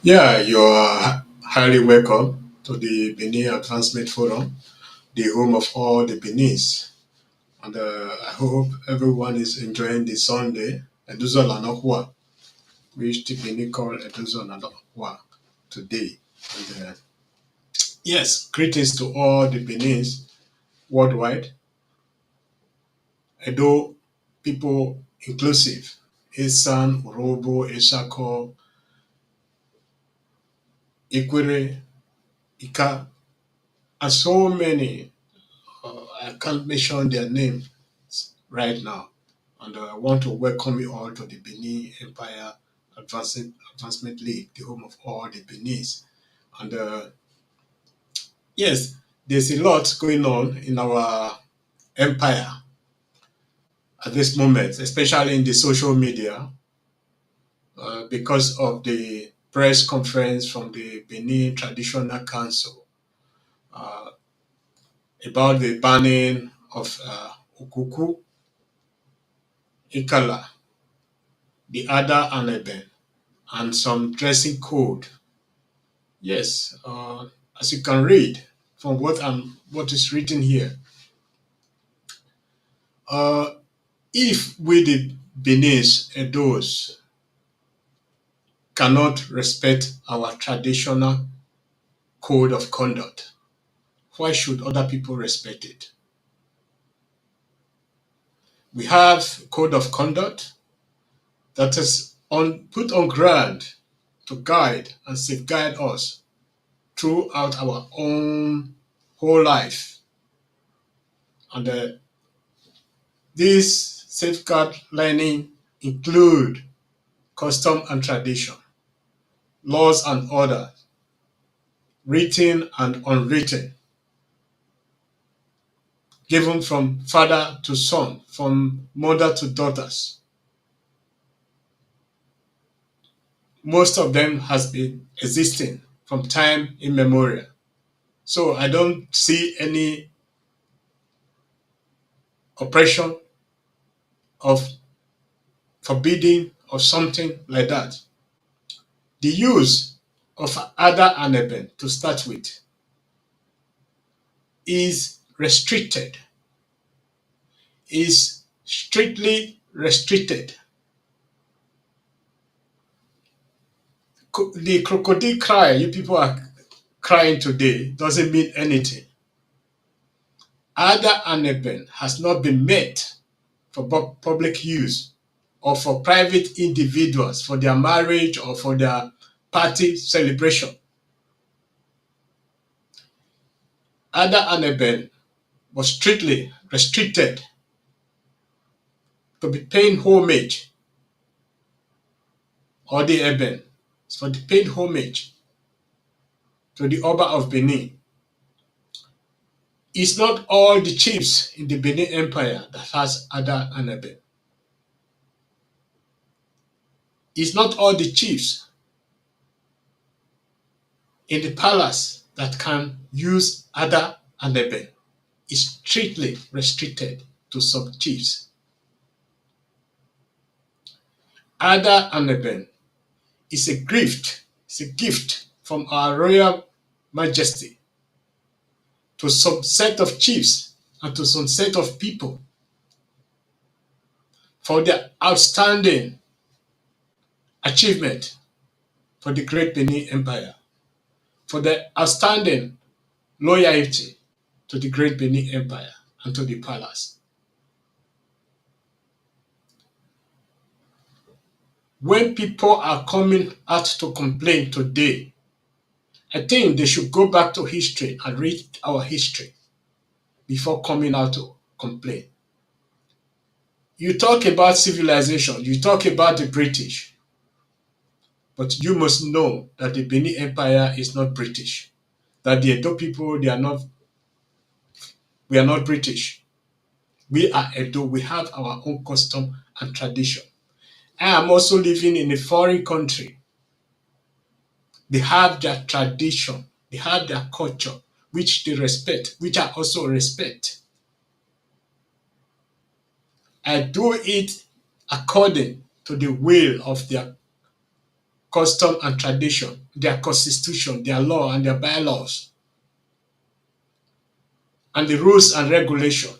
Yeah, you are highly welcome to the Benin Advancement Forum, the home of all the Benis. And I hope everyone is enjoying the Sunday, Eduzo Lanokwa, which the Benin call Eduzo Lanokwa today. And yes, greetings to all the Benis worldwide, Edo people inclusive, Esan, Urobo, Esako, Ikwere, Ika, and so many. I can't mention their name right now. And I want to welcome you all to the Benin Empire Advancement League, the home of all the Benis. And yes, there's a lot going on in our empire at this moment, especially in the social media, because of the press conference from the Benin Traditional Council uh, about the banning of Ukuku, Ikala, the Ada Aneben, and some dressing code. Yes, as you can read from what is written here, uh, if we the Benin Edos cannot respect our traditional code of conduct, why should other people respect it? We have code of conduct that is put on ground to guide and safeguard us throughout our own whole life, and these safeguard learning include custom and tradition, laws and order, written and unwritten, given from father to son, from mother to daughters. Most of them has been existing from time immemorial. So I don't see any oppression of forbidding or something like that. The use of other aneben to start with is restricted, is strictly restricted. The crocodile cry you people are crying today doesn't mean anything. Ada Aneben has not been made for public use or for private individuals for their marriage or for their party celebration. Ada Aneben was strictly restricted to be paying homage, or the Eben, for the paid homage to the Oba of Benin. It's not all the chiefs in the Benin Empire that has Ada Aneben. It's not all the chiefs in the palace that can use Ada Aneben. It's strictly restricted to some chiefs. Ada Aneben is a gift. It's a gift from our royal majesty to some set of chiefs and to some set of people for their outstanding achievement for the great Benin Empire, for their outstanding loyalty to the great Benin Empire and to the palace. When people are coming out to complain today, I think they should go back to history and read our history before coming out to complain. You talk about civilization, you talk about the British, but you must know that the Benin Empire is not British. That the Edo people, we are not British. We are Edo, we have our own custom and tradition. I am also living in a foreign country. They have their tradition, they have their culture, which they respect, which I also respect. I do it according to the will of their custom and tradition, their constitution, their law and their bylaws, and the rules and regulation.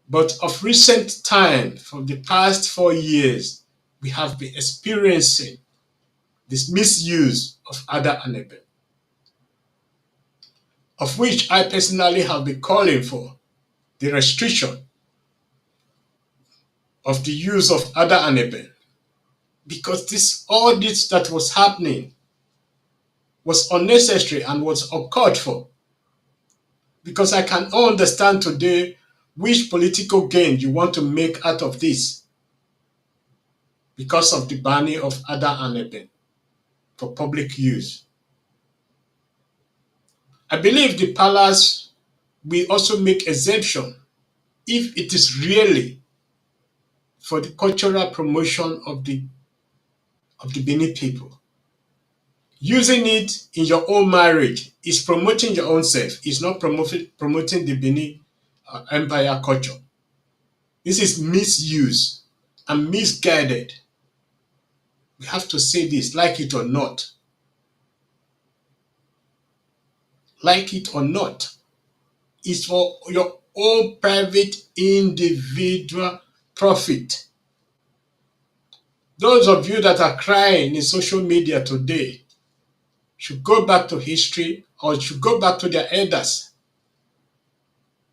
But of recent time, from the past 4 years, we have been experiencing this misuse of Ada and Ebe, of which I personally have been calling for the restriction of the use of Ada and Ebe, because this audit that was happening was unnecessary and was uncalled for. Because I can understand today which political gain you want to make out of this because of the banning of Ada and Ebe for public use. I believe the palace will also make exemption if it is really for the cultural promotion of the Benin people. Using it in your own marriage is promoting your own self, it's not promoting the Benin Empire culture. This is misuse and misguided. We have to say this, like it or not. Like it or not. It's for your own private individual profit. Those of you that are crying in social media today should go back to history or should go back to their elders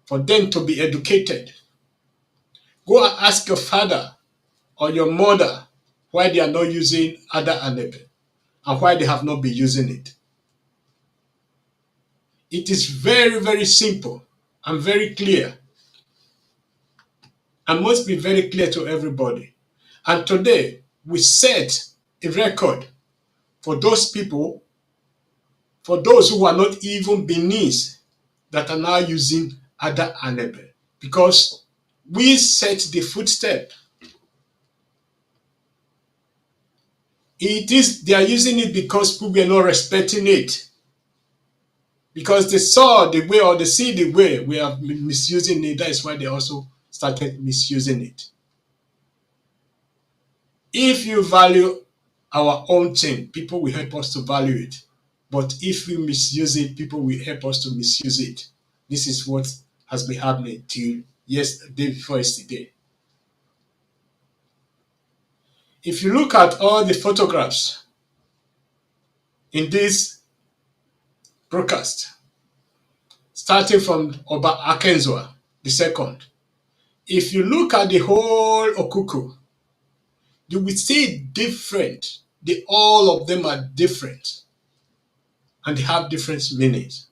for them to be educated. Go and ask your father or your mother why they are not using Ada and Ebe and why they have not been using it. It is very, very simple and very clear and must be very clear to everybody. And today, we set a record for those people, for those who are not even Beninese, that are now using Ada and Ebe, because we set the footstep. They are using it because people were not respecting it. Because they saw the way or they see the way we are misusing it, that is why they also started misusing it. If you value our own thing, people will help us to value it. But if we misuse it, people will help us to misuse it. This is what has been happening till yesterday before yesterday. If you look at all the photographs in this broadcast, starting from Oba Akenzwa II, if you look at the whole Okuku, you will see different. All of them are different and they have different meanings.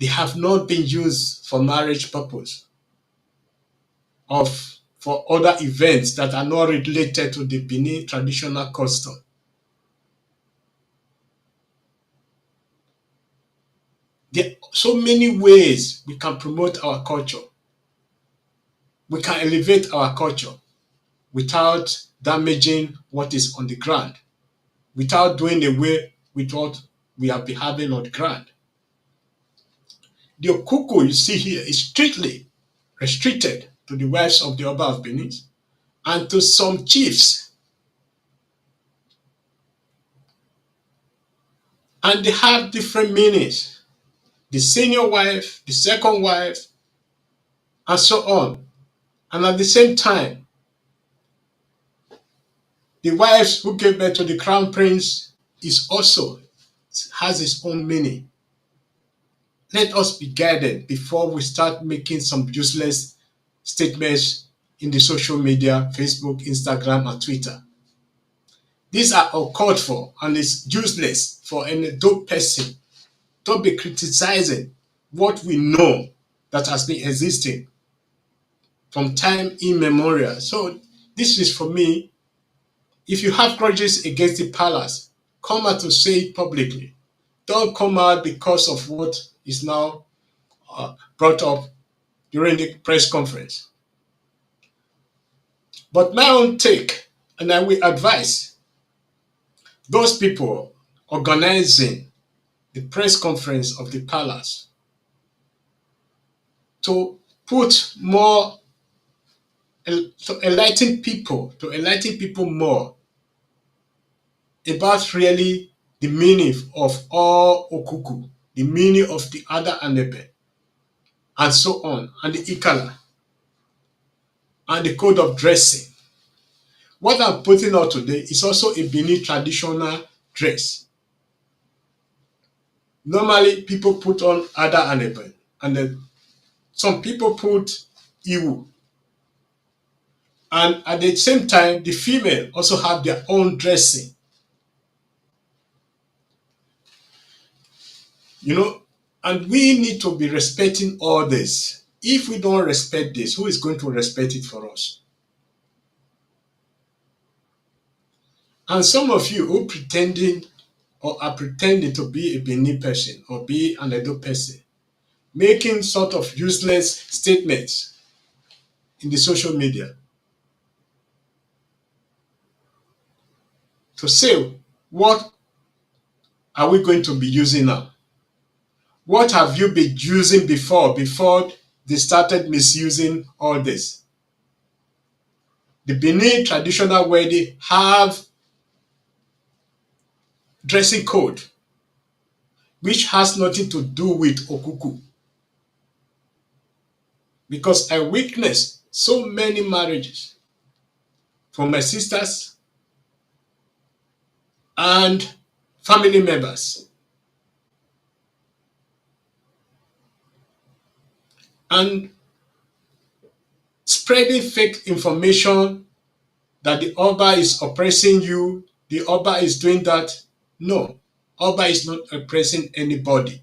They have not been used for marriage purpose or for other events that are not related to the Benin traditional custom. There are so many ways we can promote our culture. We can elevate our culture without damaging what is on the ground, without doing away with what we have been having on the ground. The Okuku you see here is strictly restricted to the wives of the Oba of Benin and to some chiefs. And they have different meanings. The senior wife, the second wife, and so on. And at the same time, the wives who gave birth to the crown prince has its own meaning. Let us be guided before we start making some useless statements in the social media, Facebook, Instagram, and Twitter. These are uncalled for and it's useless for any dope person. Don't be criticizing what we know that has been existing from time immemorial. So this is for me. If you have grudges against the palace, come out to say it publicly. Don't come out because of what is now brought up during the press conference. But my own take, and I will advise those people organizing the press conference of the palace to put more, to enlighten people more about really the meaning of all okuku, the meaning of the other anebe, and so on, and the ikala, and the code of dressing. What I'm putting out today is also a Benin traditional dress. Normally, people put on other anebe, and then some people put iwu. And at the same time, the female also have their own dressing. You know, and we need to be respecting all this. If we don't respect this, who is going to respect it for us? And some of you who pretending or are pretending to be a Benin person or be an Edo person, making sort of useless statements in the social media to say, what are we going to be using now? What have you been using before they started misusing all this? The Benin traditional wedding have dressing code which has nothing to do with okuku, because I witnessed so many marriages from my sisters and family members, and spreading fake information that the Oba is oppressing you, the Oba is doing that. No, Oba is not oppressing anybody.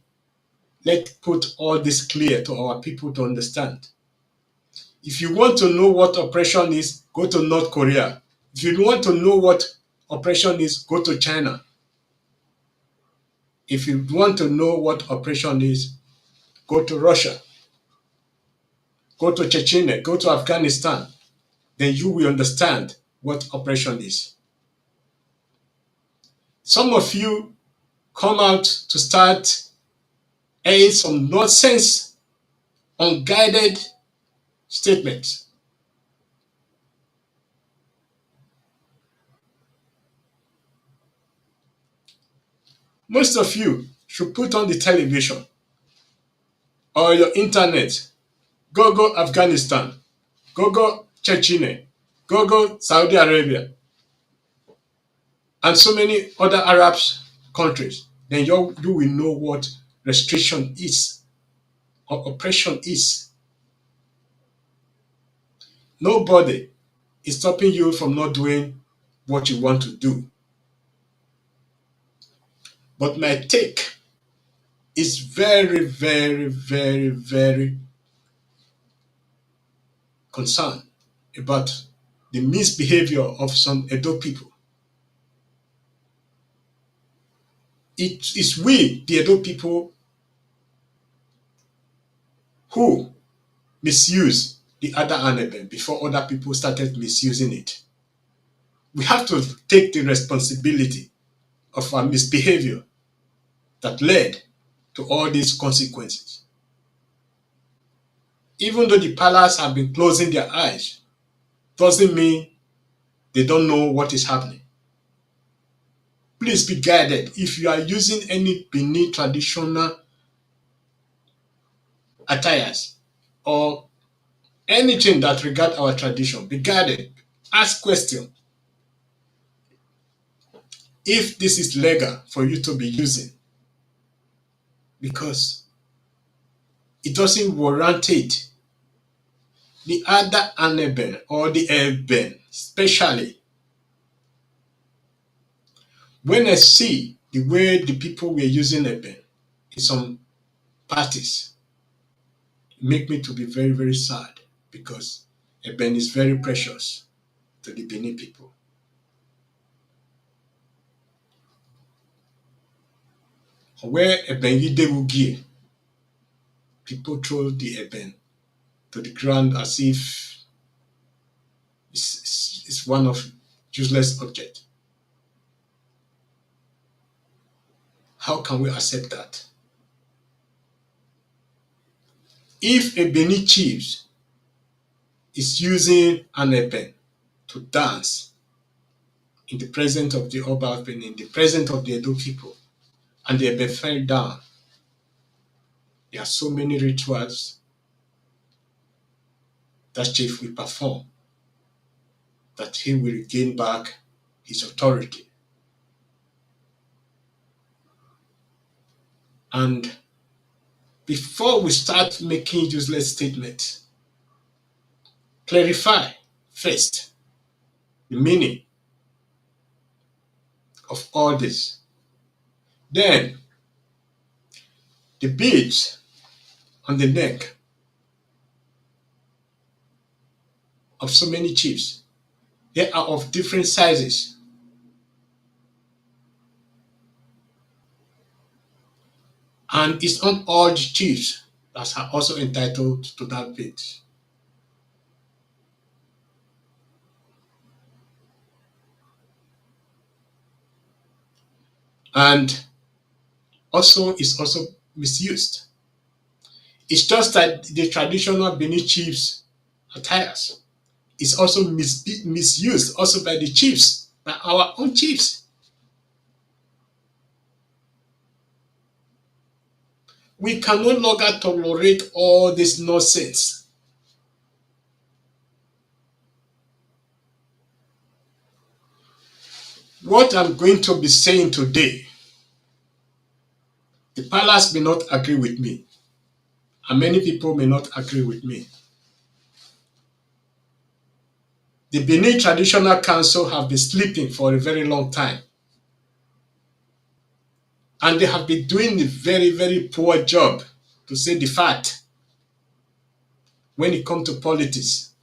Let's put all this clear to our people to understand. If you want to know what oppression is, go to North Korea. If you want to know what oppression is, go to China. If you want to know what oppression is, go to Russia, go to Chechnya, go to Afghanistan. Then you will understand what oppression is. Some of you come out to start airing some nonsense, unguided statements. Most of you should put on the television or your internet. Go Afghanistan, go Chechnya, go Saudi Arabia, and so many other Arab countries. Then you will know what restriction is or oppression is. Nobody is stopping you from not doing what you want to do. But my take is very, very, very, very concerned about the misbehavior of some Edo people. It is we, the Edo people, who misuse the other Anebe before other people started misusing it. We have to take the responsibility of our misbehavior that led to all these consequences. Even though the palace have been closing their eyes, doesn't mean they don't know what is happening. Please be guided. If you are using any Benin traditional attires or anything that regard our tradition, be guided. Ask questions. If this is legal for you to be using, because it doesn't warrant it. The other Aneben or the Eben, especially when I see the way the people were using Eben in some parties, it make me to be very, very sad, because Eben is very precious to the Benin people. Where Eben Yidewugie, people throw the Eben to the ground as if it's one of useless object. How can we accept that? If a Benin chief is using an Eben to dance, in the presence of the Oba of Benin, in the presence of the Edo people, and the Ebe fell down. There are so many rituals that chief will perform that he will regain back his authority. And before we start making useless statements, clarify first the meaning of all this. Then, the beads on the neck of so many chiefs, they are of different sizes. And it's not all the chiefs that are also entitled to that bead. And also it's also misused. It's just that the traditional Benin chiefs attires is also misused also by the chiefs, by our own chiefs. We can no longer tolerate all this nonsense. What I'm going to be saying today, the palace may not agree with me, and many people may not agree with me. The Benin Traditional Council have been sleeping for a very long time. And they have been doing a very, very poor job, to say the fact, when it comes to politics,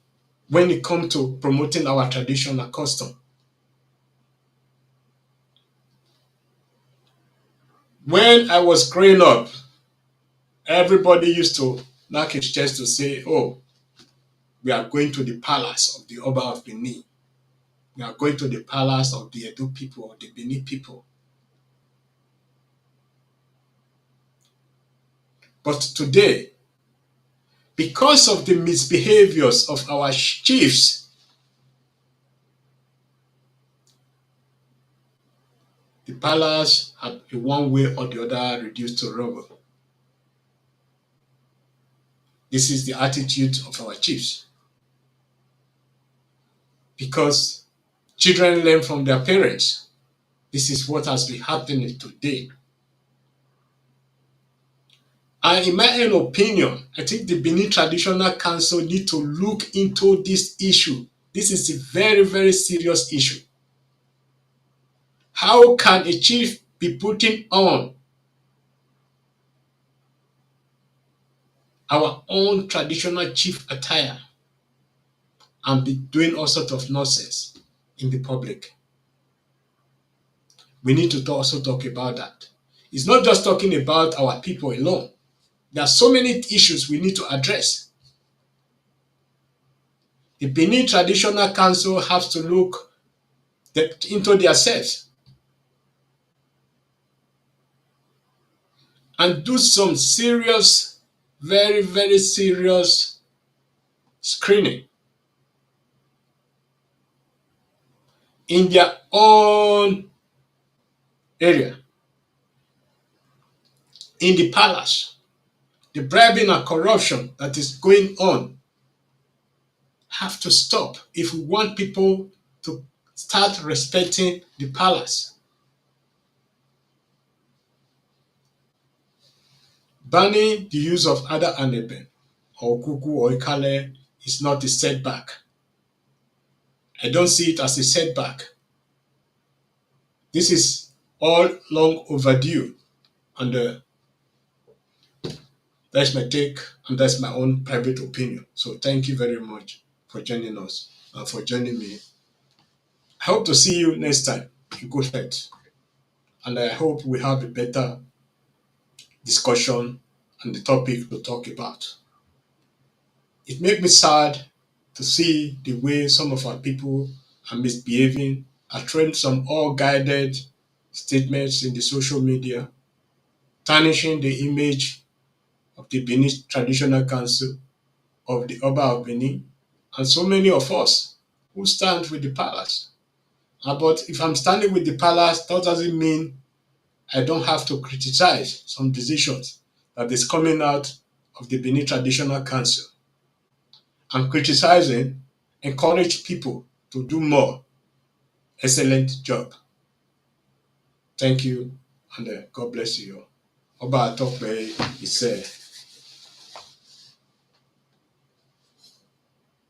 when it comes to promoting our tradition and custom. When I was growing up, everybody used to knock his chest to say, oh, we are going to the palace of the Oba of Benin. We are going to the palace of the Edo people or the Benin people. But today, because of the misbehaviors of our chiefs, the palace had in one way or the other reduced to rubble. This is the attitude of our chiefs. Because children learn from their parents. This is what has been happening today. And in my own opinion, I think the Benin Traditional Council need to look into this issue. This is a very, very serious issue. How can a chief be putting on our own traditional chief attire and be doing all sorts of nonsense in the public? We need to also talk about that. It's not just talking about our people alone. There are so many issues we need to address. The Benin Traditional Council has to look into themselves and do some serious, very, very serious screening in their own area, in the palace. The bribing and corruption that is going on have to stop if we want people to start respecting the palace. Banning the use of Ada Aneben or Kuku or Ikale is not a setback. I don't see it as a setback. This is all long overdue, and that's my take, and that's my own private opinion. So thank you very much for joining us and for joining me. I hope to see you next time in good health, and I hope we have a better discussion on the topic to talk about. It makes me sad to see the way some of our people are misbehaving, are throwing some all-guided statements in the social media, tarnishing the image of the Benin Traditional Council, of the Oba of Benin, and so many of us who stand with the palace But if I'm standing with the palace, that doesn't mean I don't have to criticize some decisions that is coming out of the Benin Traditional Council. And criticizing encourage people to do more. Excellent job. Thank you, and God bless you. Oba Atokpe is